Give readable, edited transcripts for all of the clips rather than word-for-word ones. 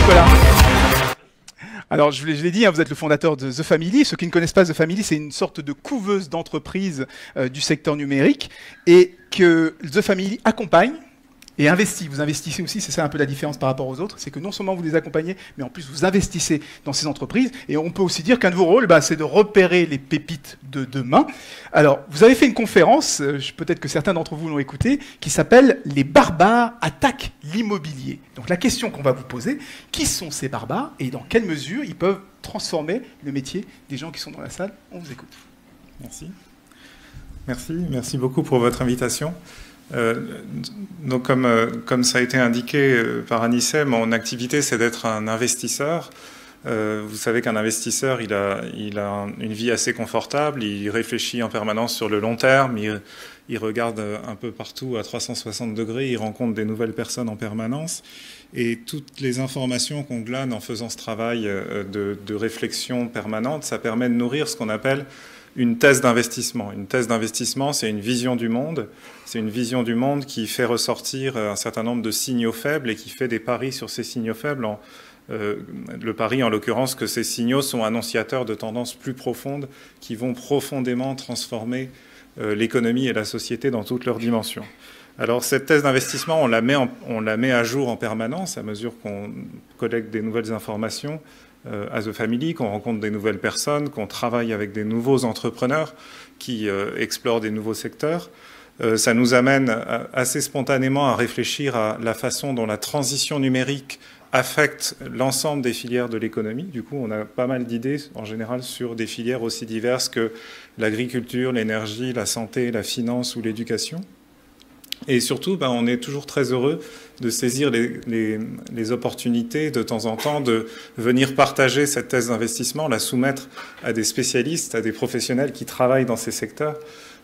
Nicolas. Alors, je l'ai dit, hein, vous êtes le fondateur de The Family. Ceux qui ne connaissent pas The Family, c'est une sorte de couveuse d'entreprises du secteur numérique et que The Family accompagne et investit. Vous investissez aussi, c'est ça un peu la différence par rapport aux autres, c'est que non seulement vous les accompagnez, mais en plus vous investissez dans ces entreprises. Et on peut aussi dire qu'un de vos rôles, c'est de repérer les pépites de demain. Alors, vous avez fait une conférence, peut-être que certains d'entre vous l'ont écouté, qui s'appelle « Les barbares attaquent l'immobilier ». Donc la question qu'on va vous poser, qui sont ces barbares et dans quelle mesure ils peuvent transformer le métier des gens qui sont dans la salle? On vous écoute. Merci. Merci beaucoup pour votre invitation. Donc comme ça a été indiqué par Anissé, mon activité c'est d'être un investisseur. Vous savez qu'un investisseur il a une vie assez confortable, il réfléchit en permanence sur le long terme, il regarde un peu partout à 360 degrés, il rencontre des nouvelles personnes en permanence et toutes les informations qu'on glane en faisant ce travail de réflexion permanente, ça permet de nourrir ce qu'on appelle une thèse d'investissement. Une thèse d'investissement, c'est une vision du monde. C'est une vision du monde qui fait ressortir un certain nombre de signaux faibles et qui fait des paris sur ces signaux faibles. Le pari, en l'occurrence, que ces signaux sont annonciateurs de tendances plus profondes qui vont profondément transformer l'économie et la société dans toutes leurs dimensions. Alors, cette thèse d'investissement, on la met à jour en permanence à mesure qu'on collecte des nouvelles informations à The Family, qu'on rencontre des nouvelles personnes, qu'on travaille avec des nouveaux entrepreneurs qui explorent des nouveaux secteurs. Ça nous amène assez spontanément à réfléchir à la façon dont la transition numérique affecte l'ensemble des filières de l'économie. Du coup, on a pas mal d'idées en général sur des filières aussi diverses que l'agriculture, l'énergie, la santé, la finance ou l'éducation. Et surtout, on est toujours très heureux de saisir les opportunités de temps en temps, de venir partager cette thèse d'investissement, la soumettre à des spécialistes, à des professionnels qui travaillent dans ces secteurs,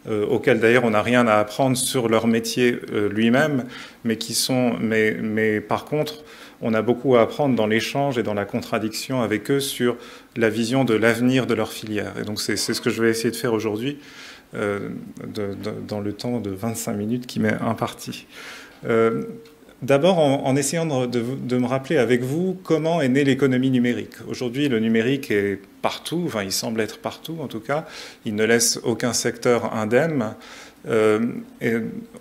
auxquels d'ailleurs on n'a rien à apprendre sur leur métier lui-même, mais par contre, on a beaucoup à apprendre dans l'échange et dans la contradiction avec eux sur la vision de l'avenir de leur filière. Et donc c'est ce que je vais essayer de faire aujourd'hui. Dans le temps de 25 minutes qui m'est imparti. D'abord, en essayant de me rappeler avec vous comment est née l'économie numérique. Aujourd'hui, le numérique est partout, enfin il semble être partout en tout cas, il ne laisse aucun secteur indemne. Et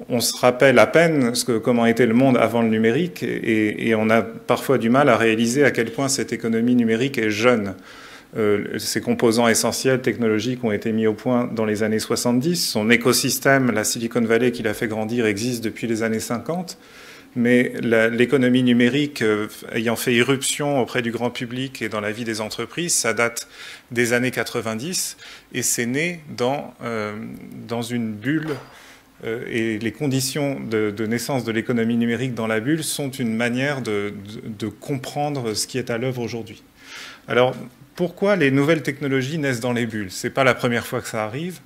on se rappelle à peine comment était le monde avant le numérique et on a parfois du mal à réaliser à quel point cette économie numérique est jeune. Ces composants essentiels technologiques ont été mis au point dans les années 70. Son écosystème, la Silicon Valley qui l'a fait grandir, existe depuis les années 50. Mais l'économie numérique ayant fait irruption auprès du grand public et dans la vie des entreprises, ça date des années 90 et c'est né dans une bulle. Et les conditions de naissance de l'économie numérique dans la bulle sont une manière de comprendre ce qui est à l'œuvre aujourd'hui. Alors, pourquoi les nouvelles technologies naissent dans les bulles? Ce n'est pas la première fois que ça arrive.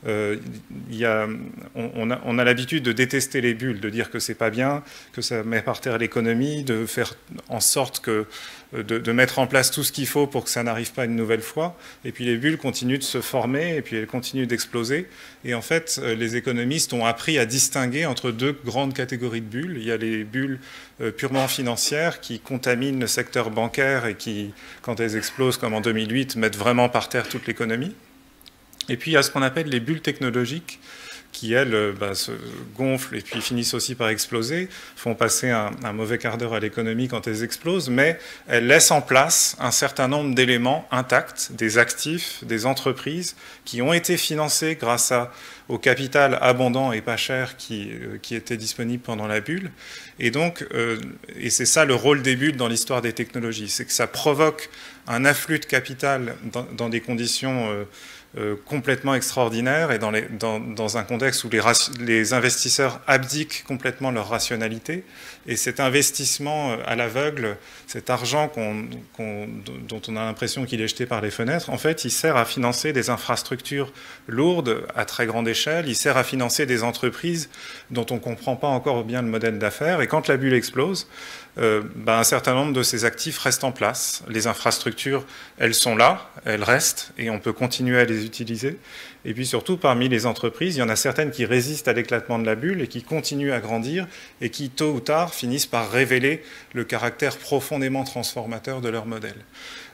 On a l'habitude de détester les bulles, de dire que c'est pas bien, que ça met par terre l'économie, de faire en sorte de mettre en place tout ce qu'il faut pour que ça n'arrive pas une nouvelle fois. Et puis les bulles continuent de se former et puis elles continuent d'exploser. Et en fait, les économistes ont appris à distinguer entre deux grandes catégories de bulles. Il y a les bulles purement financières qui contaminent le secteur bancaire et qui, quand elles explosent comme en 2008, mettent vraiment par terre toute l'économie. Et puis il y a ce qu'on appelle les bulles technologiques qui, elles, se gonflent et puis finissent aussi par exploser, font passer un mauvais quart d'heure à l'économie quand elles explosent, mais elles laissent en place un certain nombre d'éléments intacts, des actifs, des entreprises qui ont été financés grâce au capital abondant et pas cher qui était disponible pendant la bulle. Et donc, et c'est ça le rôle des bulles dans l'histoire des technologies, c'est que ça provoque un afflux de capital dans des conditions complètement extraordinaire et dans un contexte où les investisseurs abdiquent complètement leur rationalité. Et cet investissement à l'aveugle, cet argent dont on a l'impression qu'il est jeté par les fenêtres, en fait, il sert à financer des infrastructures lourdes à très grande échelle, il sert à financer des entreprises dont on ne comprend pas encore bien le modèle d'affaires. Et quand la bulle explose, un certain nombre de ces actifs restent en place. Les infrastructures, elles sont là, elles restent, et on peut continuer à les les utiliser. Et puis surtout, parmi les entreprises, il y en a certaines qui résistent à l'éclatement de la bulle et qui continuent à grandir et qui, tôt ou tard, finissent par révéler le caractère profondément transformateur de leur modèle.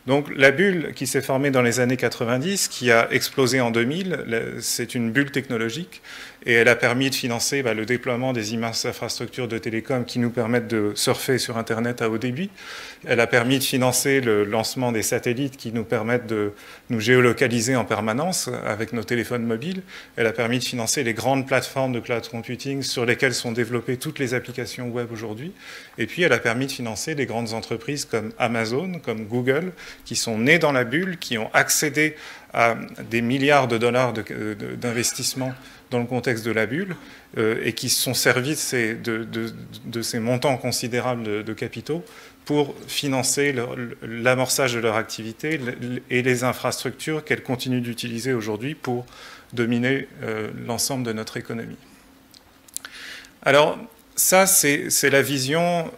Donc la bulle qui s'est formée dans les années 90, qui a explosé en 2000, c'est une bulle technologique et elle a permis de financer le déploiement des immenses infrastructures de télécom qui nous permettent de surfer sur Internet à haut débit. Elle a permis de financer le lancement des satellites qui nous permettent de nous géolocaliser en permanence avec nos téléphones mobiles. Elle a permis de financer les grandes plateformes de cloud computing sur lesquelles sont développées toutes les applications web aujourd'hui. Et puis elle a permis de financer des grandes entreprises comme Amazon, comme Google, qui sont nées dans la bulle, qui ont accédé à des milliards de dollars d'investissement dans le contexte de la bulle et qui se sont servis de ces montants considérables de capitaux pour financer l'amorçage de leur activité et les infrastructures qu'elles continuent d'utiliser aujourd'hui pour dominer l'ensemble de notre économie. Alors ça, c'est la vision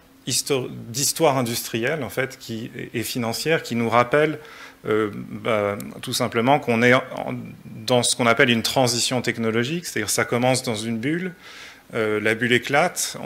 d'histoire industrielle en fait, et financière qui nous rappelle tout simplement qu'on est dans ce qu'on appelle une transition technologique, c'est-à-dire ça commence dans une bulle, la bulle éclate,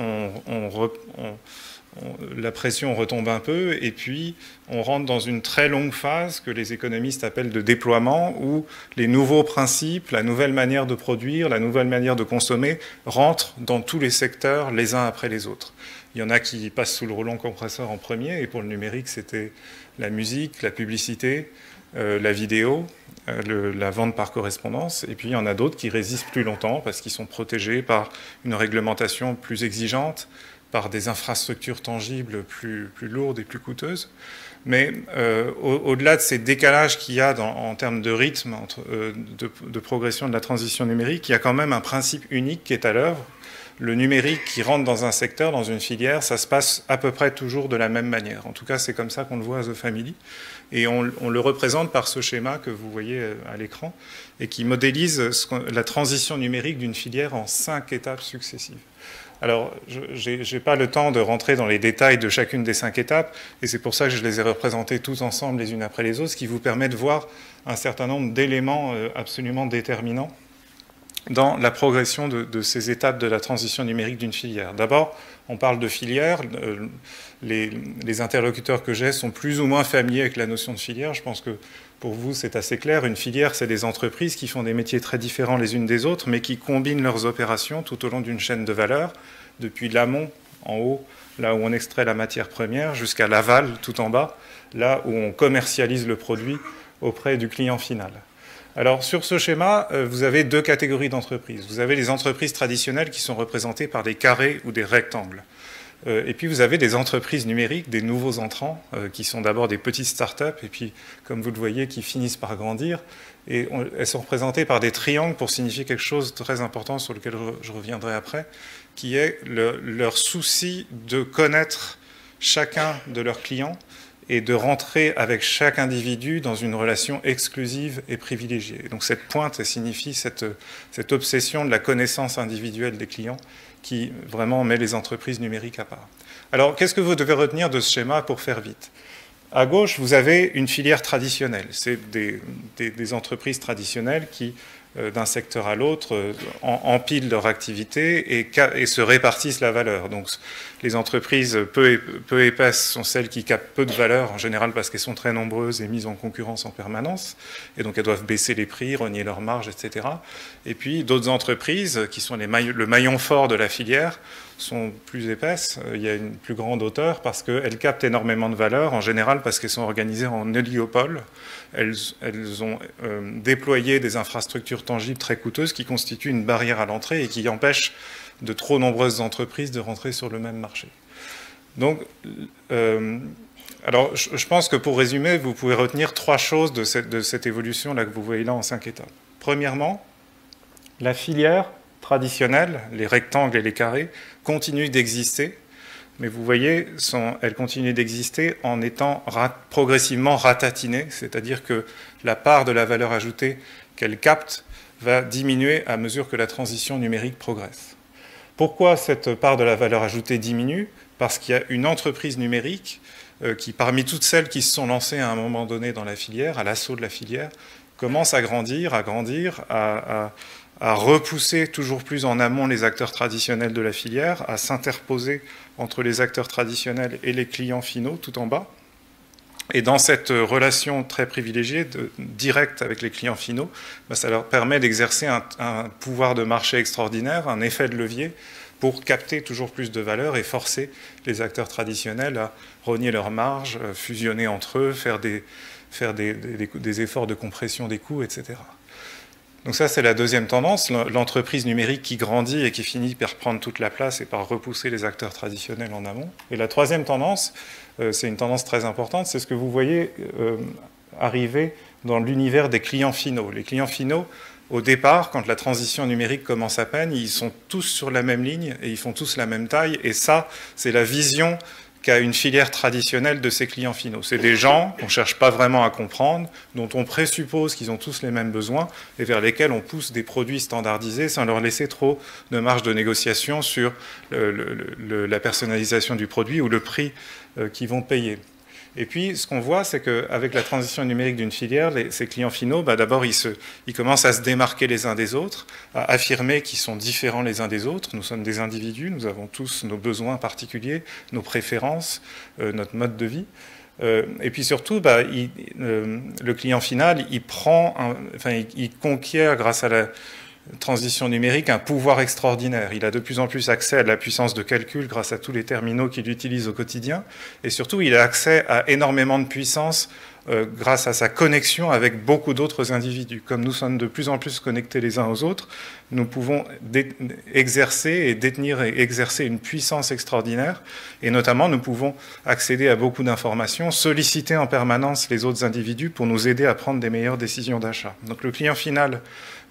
la pression retombe un peu et puis on rentre dans une très longue phase que les économistes appellent de déploiement où les nouveaux principes, la nouvelle manière de produire, la nouvelle manière de consommer rentrent dans tous les secteurs les uns après les autres. Il y en a qui passent sous le rouleau compresseur en premier et pour le numérique c'était la musique, la publicité, la vidéo, la vente par correspondance et puis il y en a d'autres qui résistent plus longtemps parce qu'ils sont protégés par une réglementation plus exigeante, par des infrastructures tangibles plus lourdes et plus coûteuses. Mais au-delà de ces décalages qu'il y a en termes de rythme de progression de la transition numérique, il y a quand même un principe unique qui est à l'œuvre. Le numérique qui rentre dans un secteur, dans une filière, ça se passe à peu près toujours de la même manière. En tout cas, c'est comme ça qu'on le voit à The Family. Et on le représente par ce schéma que vous voyez à l'écran et qui modélise la transition numérique d'une filière en 5 étapes successives. Alors, je n'ai pas le temps de rentrer dans les détails de chacune des 5 étapes, et c'est pour ça que je les ai représentées toutes ensemble les unes après les autres, ce qui vous permet de voir un certain nombre d'éléments absolument déterminants dans la progression de ces étapes de la transition numérique d'une filière. D'abord, on parle de filière. Les interlocuteurs que j'ai sont plus ou moins familiers avec la notion de filière. Je pense que pour vous, c'est assez clair. Une filière, c'est des entreprises qui font des métiers très différents les unes des autres, mais qui combinent leurs opérations tout au long d'une chaîne de valeur, depuis l'amont, en haut, là où on extrait la matière première, jusqu'à l'aval, tout en bas, là où on commercialise le produit auprès du client final. Alors, sur ce schéma, vous avez 2 catégories d'entreprises. Vous avez les entreprises traditionnelles qui sont représentées par des carrés ou des rectangles. Et puis, vous avez des entreprises numériques, des nouveaux entrants, qui sont d'abord des petites start-up, et puis, comme vous le voyez, qui finissent par grandir. Et elles sont représentées par des triangles pour signifier quelque chose de très important sur lequel je reviendrai après, qui est leur souci de connaître chacun de leurs clients et de rentrer avec chaque individu dans une relation exclusive et privilégiée. Donc cette pointe, elle signifie cette obsession de la connaissance individuelle des clients qui vraiment met les entreprises numériques à part. Alors qu'est-ce que vous devez retenir de ce schéma pour faire vite ? À gauche, vous avez une filière traditionnelle. C'est des entreprises traditionnelles qui, d'un secteur à l'autre, empilent leur activité et se répartissent la valeur. Donc, les entreprises peu épaisses sont celles qui captent peu de valeur, en général parce qu'elles sont très nombreuses et mises en concurrence en permanence. Et donc, elles doivent baisser les prix, renier leurs marges, etc. Et puis, d'autres entreprises, qui sont le maillon fort de la filière, sont plus épaisses, il y a une plus grande hauteur parce qu'elles captent énormément de valeur, en général parce qu'elles sont organisées en oligopoles. Elles ont déployé des infrastructures tangibles très coûteuses qui constituent une barrière à l'entrée et qui empêchent de trop nombreuses entreprises de rentrer sur le même marché. Donc, alors, je pense que pour résumer, vous pouvez retenir 3 choses de cette évolution-là que vous voyez là en 5 étapes. Premièrement, la filière traditionnelles, les rectangles et les carrés, continuent d'exister, mais vous voyez, elles continuent d'exister en étant progressivement ratatinées, c'est-à-dire que la part de la valeur ajoutée qu'elles captent va diminuer à mesure que la transition numérique progresse. Pourquoi cette part de la valeur ajoutée diminue ? Parce qu'il y a une entreprise numérique qui, parmi toutes celles qui se sont lancées à un moment donné dans la filière, à l'assaut de la filière, commence à grandir, à repousser toujours plus en amont les acteurs traditionnels de la filière, à s'interposer entre les acteurs traditionnels et les clients finaux tout en bas. Et dans cette relation très privilégiée, directe avec les clients finaux, ça leur permet d'exercer un pouvoir de marché extraordinaire, un effet de levier pour capter toujours plus de valeur et forcer les acteurs traditionnels à rogner leurs marges, fusionner entre eux, faire des efforts de compression des coûts, etc. Donc ça, c'est la deuxième tendance, l'entreprise numérique qui grandit et qui finit par prendre toute la place et par repousser les acteurs traditionnels en amont. Et la troisième tendance, c'est une tendance très importante, c'est ce que vous voyez arriver dans l'univers des clients finaux. Les clients finaux, au départ, quand la transition numérique commence à peine, ils sont tous sur la même ligne et ils font tous la même taille. Et ça, c'est la vision qu'a une filière traditionnelle de ses clients finaux. C'est des gens qu'on ne cherche pas vraiment à comprendre, dont on présuppose qu'ils ont tous les mêmes besoins et vers lesquels on pousse des produits standardisés sans leur laisser trop de marge de négociation sur la personnalisation du produit ou le prix qu'ils vont payer. Et puis, ce qu'on voit, c'est qu'avec la transition numérique d'une filière, ces clients finaux, d'abord, ils commencent à se démarquer les uns des autres, à affirmer qu'ils sont différents les uns des autres. Nous sommes des individus, nous avons tous nos besoins particuliers, nos préférences, notre mode de vie. Et puis surtout, le client final, il conquiert, grâce à la transition numérique, un pouvoir extraordinaire. Il a de plus en plus accès à de la puissance de calcul grâce à tous les terminaux qu'il utilise au quotidien. Et surtout, il a accès à énormément de puissance grâce à sa connexion avec beaucoup d'autres individus. Comme nous sommes de plus en plus connectés les uns aux autres, nous pouvons exercer et détenir et exercer une puissance extraordinaire. Et notamment, nous pouvons accéder à beaucoup d'informations, solliciter en permanence les autres individus pour nous aider à prendre des meilleures décisions d'achat. Donc le client final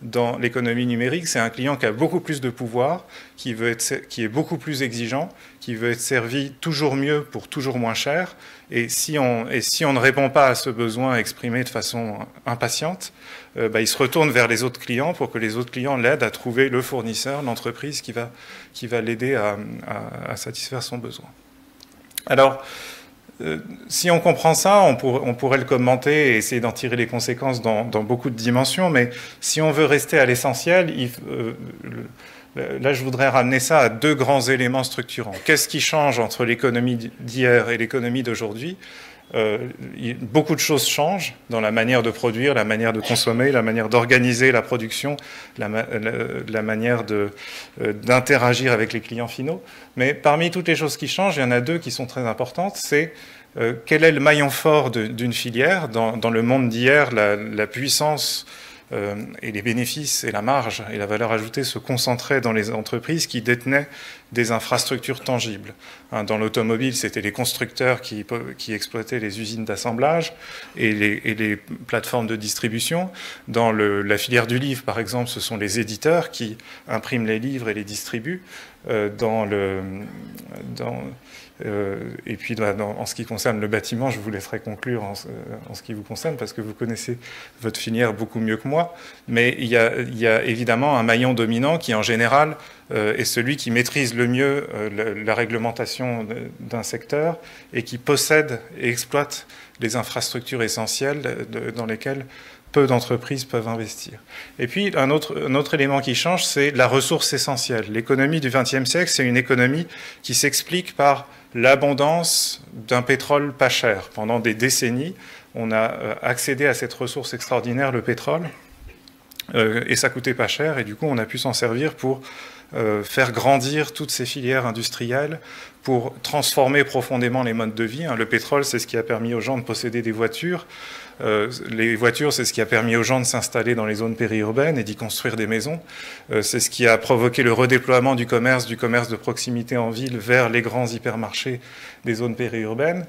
dans l'économie numérique, c'est un client qui a beaucoup plus de pouvoir, qui est beaucoup plus exigeant, qui veut être servi toujours mieux pour toujours moins cher. Et si on ne répond pas à ce besoin exprimé de façon impatiente, il se retourne vers les autres clients pour que les autres clients l'aident à trouver le fournisseur, l'entreprise qui va l'aider à satisfaire son besoin. Alors, si on comprend ça, on pourrait le commenter et essayer d'en tirer les conséquences dans beaucoup de dimensions, mais si on veut rester à l'essentiel, là je voudrais ramener ça à deux grands éléments structurants. Qu'est-ce qui change entre l'économie d'hier et l'économie d'aujourd'hui ? Beaucoup de choses changent dans la manière de produire, la manière de consommer, la manière d'organiser la production, la manière d'interagir avec les clients finaux. Mais parmi toutes les choses qui changent, il y en a deux qui sont très importantes. C'est quel est le maillon fort d'une filière. Dans le monde d'hier, la puissance et les bénéfices et la marge et la valeur ajoutée se concentraient dans les entreprises qui détenaient des infrastructures tangibles. Dans l'automobile, c'était les constructeurs qui exploitaient les usines d'assemblage et les plateformes de distribution. Dans la filière du livre, par exemple, ce sont les éditeurs qui impriment les livres et les distribuent. Et puis, en ce qui concerne le bâtiment, je vous laisserai conclure en ce qui vous concerne, parce que vous connaissez votre filière beaucoup mieux que moi. Mais il y a évidemment un maillon dominant qui, en général, est celui qui maîtrise le mieux la réglementation d'un secteur et qui possède et exploite les infrastructures essentielles dans lesquelles peu d'entreprises peuvent investir. Et puis, un autre élément qui change, c'est la ressource essentielle. L'économie du XXe siècle, c'est une économie qui s'explique par l'abondance d'un pétrole pas cher. Pendant des décennies, on a accédé à cette ressource extraordinaire, le pétrole, et ça coûtait pas cher, et du coup, on a pu s'en servir pour faire grandir toutes ces filières industrielles, pour transformer profondément les modes de vie. Le pétrole, c'est ce qui a permis aux gens de posséder des voitures. Les voitures, c'est ce qui a permis aux gens de s'installer dans les zones périurbaines et d'y construire des maisons. C'est ce qui a provoqué le redéploiement du commerce de proximité en ville vers les grands hypermarchés des zones périurbaines.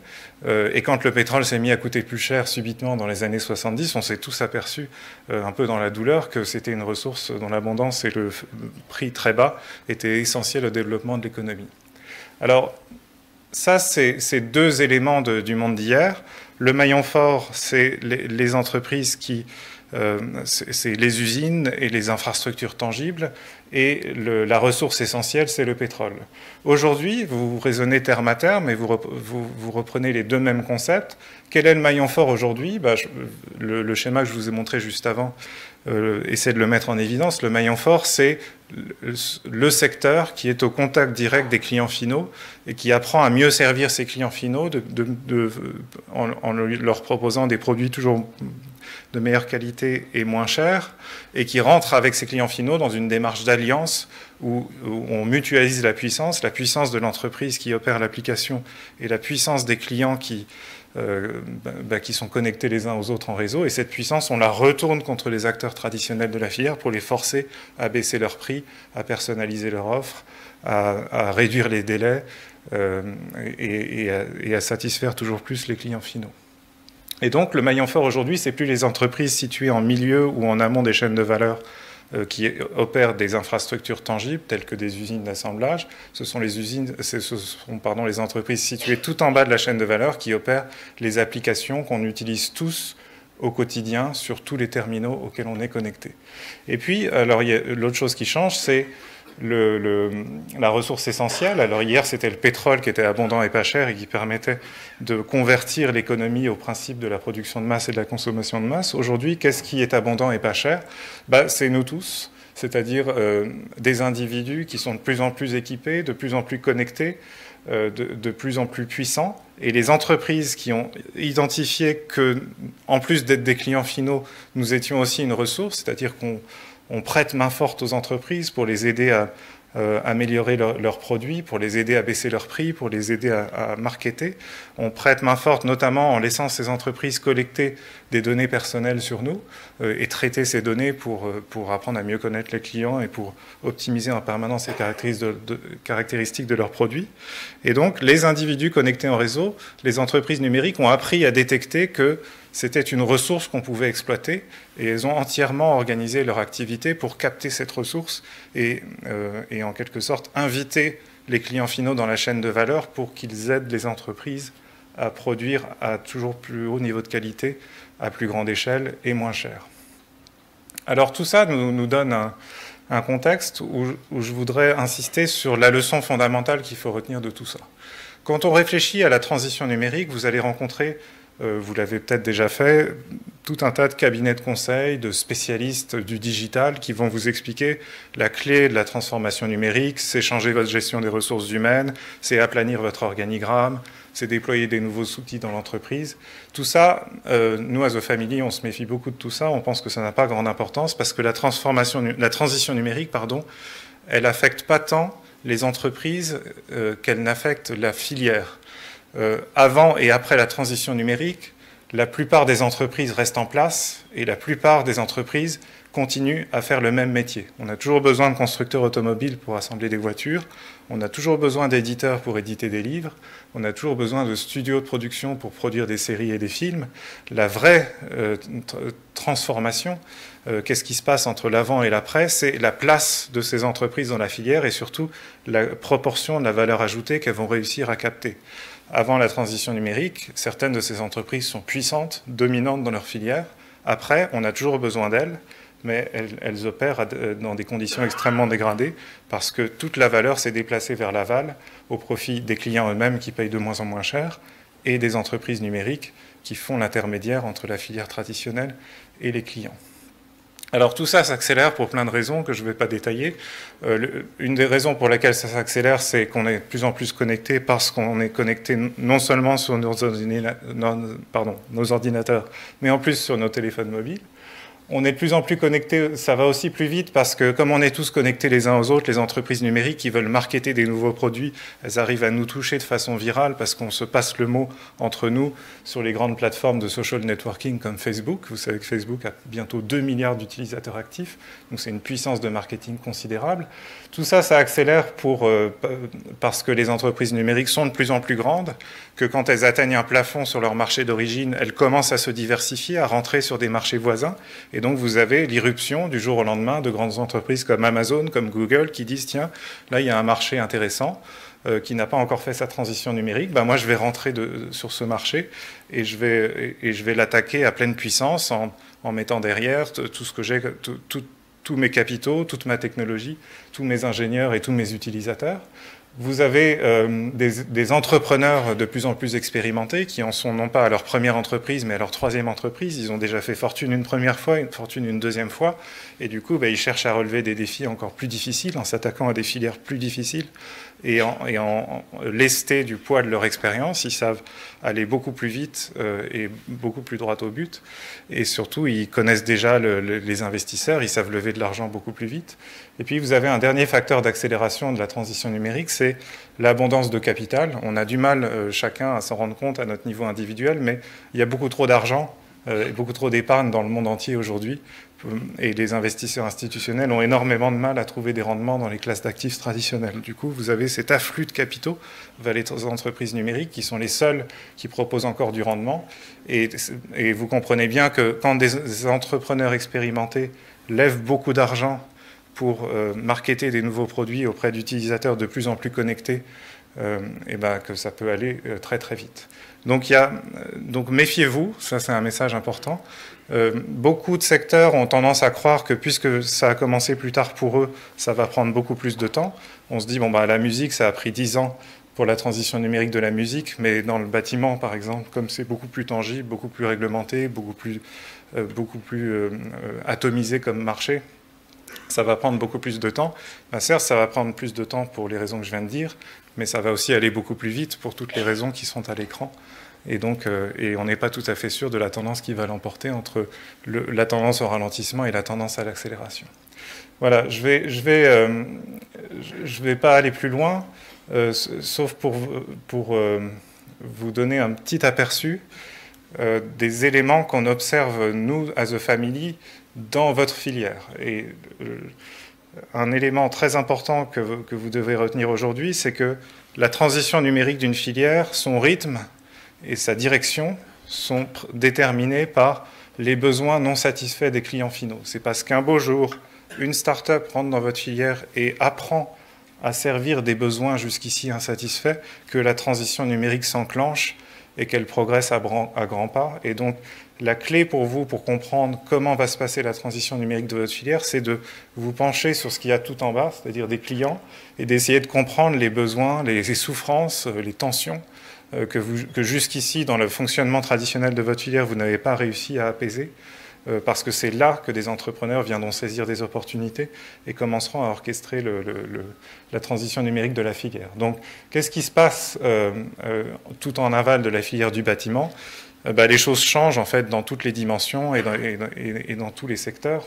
Et quand le pétrole s'est mis à coûter plus cher subitement dans les années 70, on s'est tous aperçus, un peu dans la douleur, que c'était une ressource dont l'abondance et le prix très bas étaient essentiels au développement de l'économie. Alors, ça, c'est deux éléments du monde d'hier. Le maillon fort, c'est les entreprises qui c'est les usines et les infrastructures tangibles, et la ressource essentielle, c'est le pétrole. Aujourd'hui, vous raisonnez terme à terme, et vous reprenez les deux mêmes concepts. Quel est le maillon fort aujourd'hui? Le schéma que je vous ai montré juste avant essaie de le mettre en évidence. Le maillon fort, c'est le secteur qui est au contact direct des clients finaux et qui apprend à mieux servir ses clients finaux en leur proposant des produits toujours de meilleure qualité et moins chers, et qui rentre avec ses clients finaux dans une démarche d'alliance où on mutualise la puissance de l'entreprise qui opère l'application et la puissance des clients qui sont connectés les uns aux autres en réseau, et cette puissance, on la retourne contre les acteurs traditionnels de la filière pour les forcer à baisser leurs prix, à personnaliser leur offre, à réduire les délais et à satisfaire toujours plus les clients finaux. Et donc, le maillon fort aujourd'hui, c'est plus les entreprises situées en milieu ou en amont des chaînes de valeur qui opèrent des infrastructures tangibles, telles que des usines d'assemblage. Ce sont les entreprises situées tout en bas de la chaîne de valeur qui opèrent les applications qu'on utilise tous au quotidien sur tous les terminaux auxquels on est connecté. Et puis, alors, l'autre chose qui change, c'est la ressource essentielle. Alors hier, c'était le pétrole qui était abondant et pas cher et qui permettait de convertir l'économie au principe de la production de masse et de la consommation de masse. Aujourd'hui, qu'est-ce qui est abondant et pas cher? C'est nous tous, c'est-à-dire des individus qui sont de plus en plus équipés, de plus en plus connectés, de plus en plus puissants. Et les entreprises qui ont identifié que, en plus d'être des clients finaux, nous étions aussi une ressource, c'est-à-dire qu'on prête main forte aux entreprises pour les aider à améliorer leurs produits, pour les aider à baisser leurs prix, pour les aider à marketer. On prête main forte notamment en laissant ces entreprises collecter des données personnelles sur nous et traiter ces données pour apprendre à mieux connaître les clients et pour optimiser en permanence les caractéristiques de leurs produits. Et donc, les individus connectés en réseau, les entreprises numériques ont appris à détecter que c'était une ressource qu'on pouvait exploiter, et elles ont entièrement organisé leur activité pour capter cette ressource et en quelque sorte inviter les clients finaux dans la chaîne de valeur pour qu'ils aident les entreprises à produire à toujours plus haut niveau de qualité, à plus grande échelle et moins cher. Alors tout ça nous donne un contexte où je voudrais insister sur la leçon fondamentale qu'il faut retenir de tout ça. Quand on réfléchit à la transition numérique, vous allez rencontrer, vous l'avez peut-être déjà fait, tout un tas de cabinets de conseil, de spécialistes du digital qui vont vous expliquer la clé de la transformation numérique, c'est changer votre gestion des ressources humaines, c'est aplanir votre organigramme, c'est déployer des nouveaux outils dans l'entreprise. Tout ça, nous, à The Family, on se méfie beaucoup de tout ça, on pense que ça n'a pas grande importance parce que la transition numérique, elle n'affecte pas tant les entreprises qu'elle n'affecte la filière. Avant et après la transition numérique, la plupart des entreprises restent en place et la plupart des entreprises continuent à faire le même métier. On a toujours besoin de constructeurs automobiles pour assembler des voitures, on a toujours besoin d'éditeurs pour éditer des livres, on a toujours besoin de studios de production pour produire des séries et des films. La vraie transformation, qu'est-ce qui se passe entre l'avant et l'après, c'est la place de ces entreprises dans la filière et surtout la proportion de la valeur ajoutée qu'elles vont réussir à capter. Avant la transition numérique, certaines de ces entreprises sont puissantes, dominantes dans leur filière. Après, on a toujours besoin d'elles, mais elles opèrent dans des conditions extrêmement dégradées parce que toute la valeur s'est déplacée vers l'aval au profit des clients eux-mêmes qui payent de moins en moins cher et des entreprises numériques qui font l'intermédiaire entre la filière traditionnelle et les clients. Alors tout ça s'accélère pour plein de raisons que je ne vais pas détailler. Une des raisons pour lesquelles ça s'accélère, c'est qu'on est de plus en plus connecté parce qu'on est connecté non seulement sur nos ordinateurs, mais en plus sur nos téléphones mobiles. On est de plus en plus connectés, ça va aussi plus vite parce que comme on est tous connectés les uns aux autres, les entreprises numériques qui veulent marketer des nouveaux produits, elles arrivent à nous toucher de façon virale parce qu'on se passe le mot entre nous sur les grandes plateformes de social networking comme Facebook. Vous savez que Facebook a bientôt 2 milliards d'utilisateurs actifs, donc c'est une puissance de marketing considérable. Tout ça, ça accélère parce que les entreprises numériques sont de plus en plus grandes, que quand elles atteignent un plafond sur leur marché d'origine, elles commencent à se diversifier, à rentrer sur des marchés voisins. Et donc vous avez l'irruption du jour au lendemain de grandes entreprises comme Amazon, comme Google, qui disent « tiens, là il y a un marché intéressant, qui n'a pas encore fait sa transition numérique, ben moi je vais rentrer sur ce marché et je vais l'attaquer à pleine puissance en mettant derrière tout ce que j'ai, tous mes capitaux, toute ma technologie, tous mes ingénieurs et tous mes utilisateurs. Vous avez des entrepreneurs de plus en plus expérimentés qui en sont non pas à leur première entreprise, mais à leur troisième entreprise. Ils ont déjà fait fortune une première fois, une fortune une deuxième fois. Et du coup, ils cherchent à relever des défis encore plus difficiles en s'attaquant à des filières plus difficiles et en lestés du poids de leur expérience. Ils savent aller beaucoup plus vite et beaucoup plus droit au but. Et surtout, ils connaissent déjà les investisseurs, ils savent lever de l'argent beaucoup plus vite. Et puis, vous avez un dernier facteur d'accélération de la transition numérique, c'est l'abondance de capital. On a du mal, chacun, à s'en rendre compte à notre niveau individuel, mais il y a beaucoup trop d'argent et beaucoup trop d'épargne dans le monde entier aujourd'hui. Et les investisseurs institutionnels ont énormément de mal à trouver des rendements dans les classes d'actifs traditionnelles. Du coup, vous avez cet afflux de capitaux vers les entreprises numériques qui sont les seules qui proposent encore du rendement. Et vous comprenez bien que quand des entrepreneurs expérimentés lèvent beaucoup d'argent pour marketer des nouveaux produits auprès d'utilisateurs de plus en plus connectés, et que ça peut aller très très vite. Donc méfiez-vous, ça c'est un message important. Beaucoup de secteurs ont tendance à croire que puisque ça a commencé plus tard pour eux, ça va prendre beaucoup plus de temps. On se dit, la musique, ça a pris 10 ans pour la transition numérique de la musique, mais dans le bâtiment, par exemple, comme c'est beaucoup plus tangible, beaucoup plus réglementé, beaucoup plus atomisé comme marché, ça va prendre beaucoup plus de temps. Certes, ça va prendre plus de temps pour les raisons que je viens de dire, mais ça va aussi aller beaucoup plus vite pour toutes les raisons qui sont à l'écran. Et donc, on n'est pas tout à fait sûr de la tendance qui va l'emporter entre la tendance au ralentissement et la tendance à l'accélération. Voilà, je vais pas aller plus loin, sauf pour vous donner un petit aperçu des éléments qu'on observe, nous, as a family, dans votre filière. Et un élément très important que vous devez retenir aujourd'hui, c'est que la transition numérique d'une filière, son rythme et sa direction sont déterminés par les besoins non satisfaits des clients finaux. C'est parce qu'un beau jour, une start-up rentre dans votre filière et apprend à servir des besoins jusqu'ici insatisfaits que la transition numérique s'enclenche et qu'elle progresse à grands pas. Et donc, la clé pour vous, pour comprendre comment va se passer la transition numérique de votre filière, c'est de vous pencher sur ce qu'il y a tout en bas, c'est-à-dire des clients, et d'essayer de comprendre les besoins, les souffrances, les tensions que jusqu'ici, dans le fonctionnement traditionnel de votre filière, vous n'avez pas réussi à apaiser, parce que c'est là que des entrepreneurs viendront saisir des opportunités et commenceront à orchestrer la transition numérique de la filière. Donc, qu'est-ce qui se passe tout en aval de la filière du bâtiment ? Les choses changent en fait dans toutes les dimensions et dans tous les secteurs.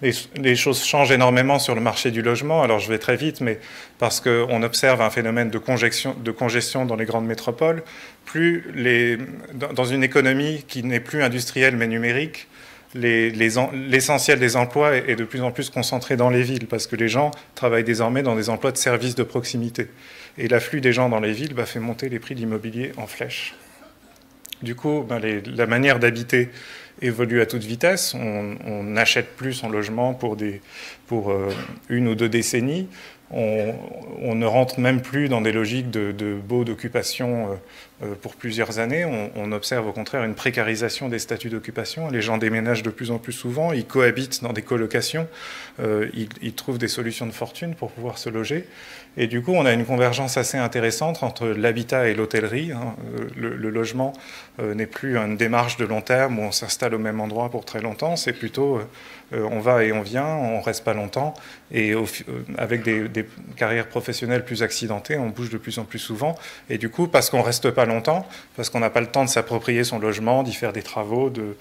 Les choses changent énormément sur le marché du logement. Alors je vais très vite, mais parce qu'on observe un phénomène de congestion dans les grandes métropoles. Dans une économie qui n'est plus industrielle mais numérique, l'essentiel des emplois est de plus en plus concentré dans les villes, parce que les gens travaillent désormais dans des emplois de services de proximité. Et l'afflux des gens dans les villes fait monter les prix de l'immobilier en flèche. Du coup, la manière d'habiter évolue à toute vitesse. On n'achète plus son logement pour une ou deux décennies. On ne rentre même plus dans des logiques de baux d'occupation pour plusieurs années. On observe au contraire une précarisation des statuts d'occupation. Les gens déménagent de plus en plus souvent, ils cohabitent dans des colocations, ils trouvent des solutions de fortune pour pouvoir se loger. Et du coup, on a une convergence assez intéressante entre l'habitat et l'hôtellerie. Le logement n'est plus une démarche de long terme où on s'installe au même endroit pour très longtemps. C'est plutôt on va et on vient, on reste pas longtemps. Et avec des carrières professionnelles plus accidentées, on bouge de plus en plus souvent. Et du coup, parce qu'on reste pas longtemps, parce qu'on n'a pas le temps de s'approprier son logement, d'y faire des travaux, de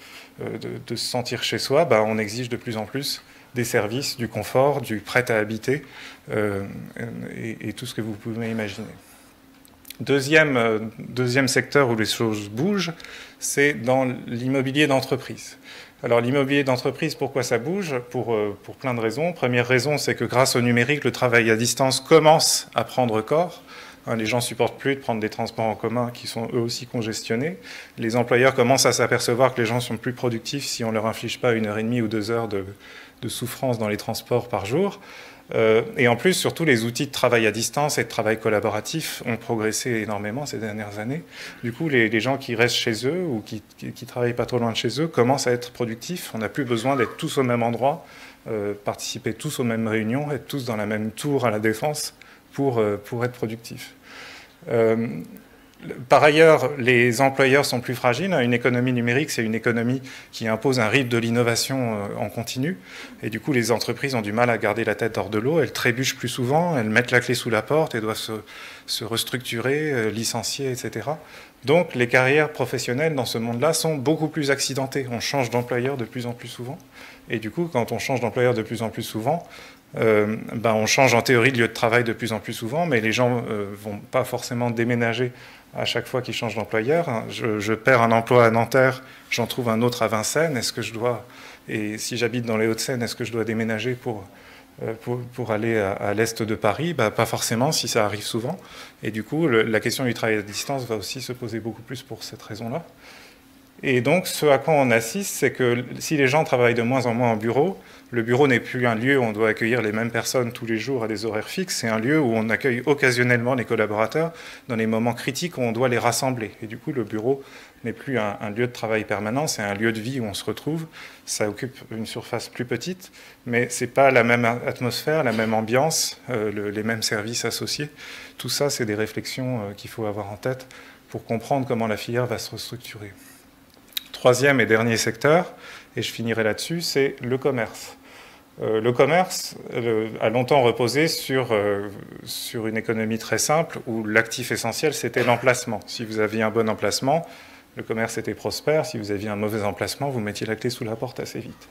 se sentir chez soi, on exige de plus en plus des services, du confort, du prêt à habiter et tout ce que vous pouvez imaginer. Deuxième secteur où les choses bougent, c'est dans l'immobilier d'entreprise. Alors l'immobilier d'entreprise, pourquoi ça bouge ? Pour plein de raisons. Première raison, c'est que grâce au numérique, le travail à distance commence à prendre corps. Les gens ne supportent plus de prendre des transports en commun qui sont eux aussi congestionnés. Les employeurs commencent à s'apercevoir que les gens sont plus productifs si on ne leur inflige pas 1h30 ou 2 heures de souffrance dans les transports par jour. Et en plus, surtout, les outils de travail à distance et de travail collaboratif ont progressé énormément ces dernières années. Du coup, les gens qui restent chez eux ou qui travaillent pas trop loin de chez eux commencent à être productifs. On n'a plus besoin d'être tous au même endroit, participer tous aux mêmes réunions, être tous dans la même tour à la Défense pour être productifs. Par ailleurs, les employeurs sont plus fragiles. Une économie numérique, c'est une économie qui impose un rythme de l'innovation en continu. Et du coup, les entreprises ont du mal à garder la tête hors de l'eau. Elles trébuchent plus souvent, elles mettent la clé sous la porte et doivent se restructurer, licencier, etc. Donc, les carrières professionnelles dans ce monde-là sont beaucoup plus accidentées. On change d'employeur de plus en plus souvent. Et du coup, quand on change d'employeur de plus en plus souvent, on change en théorie de lieu de travail de plus en plus souvent, mais les gens ne vont pas forcément déménager à chaque fois qu'ils changent d'employeur. Je perds un emploi à Nanterre, j'en trouve un autre à Vincennes. Est-ce que je dois, et si j'habite dans les Hauts-de-Seine, est-ce que je dois déménager pour aller à l'est de Paris? Pas forcément, si ça arrive souvent. Et du coup, la question du travail à distance va aussi se poser beaucoup plus pour cette raison-là. Et donc, ce à quoi on assiste, c'est que si les gens travaillent de moins en moins en bureau, le bureau n'est plus un lieu où on doit accueillir les mêmes personnes tous les jours à des horaires fixes, c'est un lieu où on accueille occasionnellement les collaborateurs dans les moments critiques où on doit les rassembler. Et du coup, le bureau n'est plus un lieu de travail permanent, c'est un lieu de vie où on se retrouve. Ça occupe une surface plus petite, mais ce n'est pas la même atmosphère, la même ambiance, les mêmes services associés. Tout ça, c'est des réflexions qu'il faut avoir en tête pour comprendre comment la filière va se restructurer. Troisième et dernier secteur, et je finirai là-dessus, c'est le commerce. Le commerce a longtemps reposé sur une économie très simple où l'actif essentiel, c'était l'emplacement. Si vous aviez un bon emplacement, le commerce était prospère. Si vous aviez un mauvais emplacement, vous mettiez la clé sous la porte assez vite.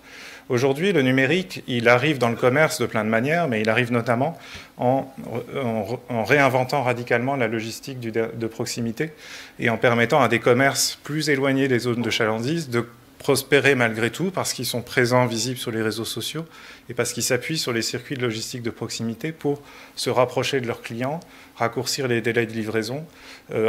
Aujourd'hui, le numérique, il arrive dans le commerce de plein de manières, mais il arrive notamment en réinventant radicalement la logistique de proximité et en permettant à des commerces plus éloignés des zones de chalandise de prospérer malgré tout parce qu'ils sont présents, visibles sur les réseaux sociaux et parce qu'ils s'appuient sur les circuits de logistique de proximité pour se rapprocher de leurs clients, raccourcir les délais de livraison,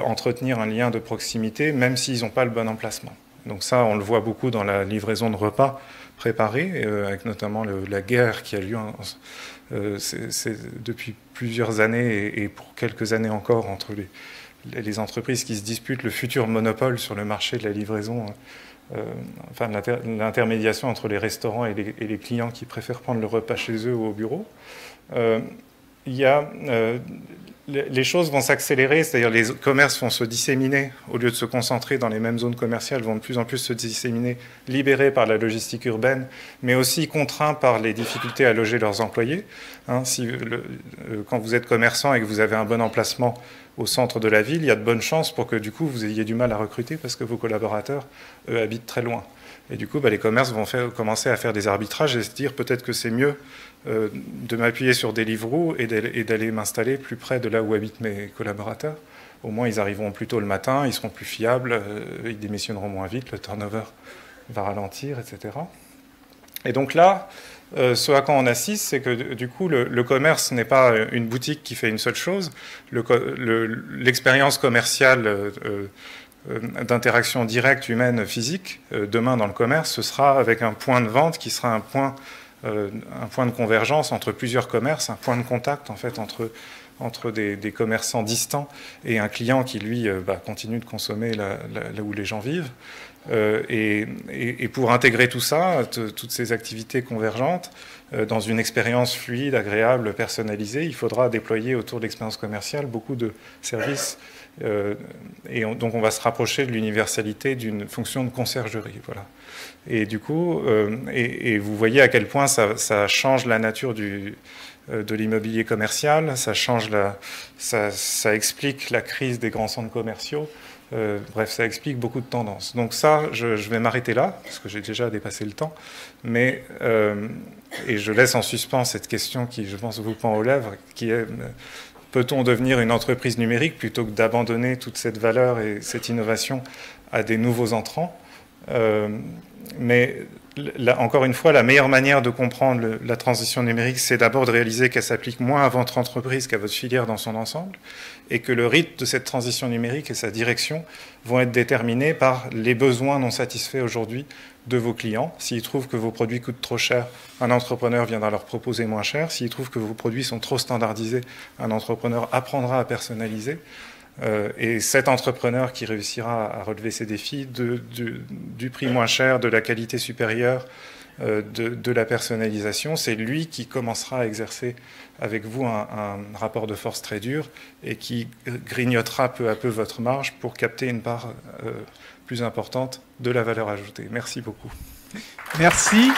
entretenir un lien de proximité même s'ils n'ont pas le bon emplacement. Donc ça, on le voit beaucoup dans la livraison de repas préparés, avec notamment la guerre qui a lieu depuis plusieurs années et pour quelques années encore entre les entreprises qui se disputent le futur monopole sur le marché de la livraison, enfin l'intermédiation entre les restaurants et les clients qui préfèrent prendre le repas chez eux ou au bureau. Les choses vont s'accélérer, c'est-à-dire les commerces vont se disséminer, au lieu de se concentrer dans les mêmes zones commerciales, vont de plus en plus se disséminer, libérés par la logistique urbaine, mais aussi contraints par les difficultés à loger leurs employés. Quand vous êtes commerçant et que vous avez un bon emplacement au centre de la ville, il y a de bonnes chances pour que du coup vous ayez du mal à recruter parce que vos collaborateurs, eux, habitent très loin. Et du coup, les commerces vont commencer à faire des arbitrages et se dire peut-être que c'est mieux de m'appuyer sur Deliveroo et d'aller m'installer plus près de là où habitent mes collaborateurs. Au moins, ils arriveront plus tôt le matin, ils seront plus fiables, ils démissionneront moins vite, le turnover va ralentir, etc. Et donc là, ce à quoi on assiste, c'est que du coup, le commerce n'est pas une boutique qui fait une seule chose. L'expérience commerciale d'interaction directe humaine physique, demain dans le commerce, ce sera avec un point de vente qui sera un point de convergence entre plusieurs commerces, un point de contact en fait entre des commerçants distants et un client qui lui continue de consommer là où les gens vivent. Et pour intégrer tout ça, toutes ces activités convergentes, dans une expérience fluide, agréable, personnalisée, il faudra déployer autour de l'expérience commerciale beaucoup de services. Donc on va se rapprocher de l'universalité d'une fonction de conciergerie. Voilà. Et du coup, vous voyez à quel point ça change la nature de l'immobilier commercial, ça explique la crise des grands centres commerciaux. Bref, ça explique beaucoup de tendances. Donc ça, je vais m'arrêter là, parce que j'ai déjà dépassé le temps. Et je laisse en suspens cette question qui, je pense, vous pend aux lèvres, qui est peut-on devenir une entreprise numérique plutôt que d'abandonner toute cette valeur et cette innovation à des nouveaux entrants ? Mais encore une fois, la meilleure manière de comprendre la transition numérique, c'est d'abord de réaliser qu'elle s'applique moins à votre entreprise qu'à votre filière dans son ensemble, et que le rythme de cette transition numérique et sa direction vont être déterminés par les besoins non satisfaits aujourd'hui de vos clients. S'ils trouvent que vos produits coûtent trop cher, un entrepreneur viendra leur proposer moins cher. S'ils trouvent que vos produits sont trop standardisés, un entrepreneur apprendra à personnaliser. Et cet entrepreneur qui réussira à relever ces défis du prix moins cher, de la qualité supérieure, de la personnalisation, c'est lui qui commencera à exercer avec vous un rapport de force très dur et qui grignotera peu à peu votre marge pour capter une part plus importante de la valeur ajoutée. Merci beaucoup. Merci.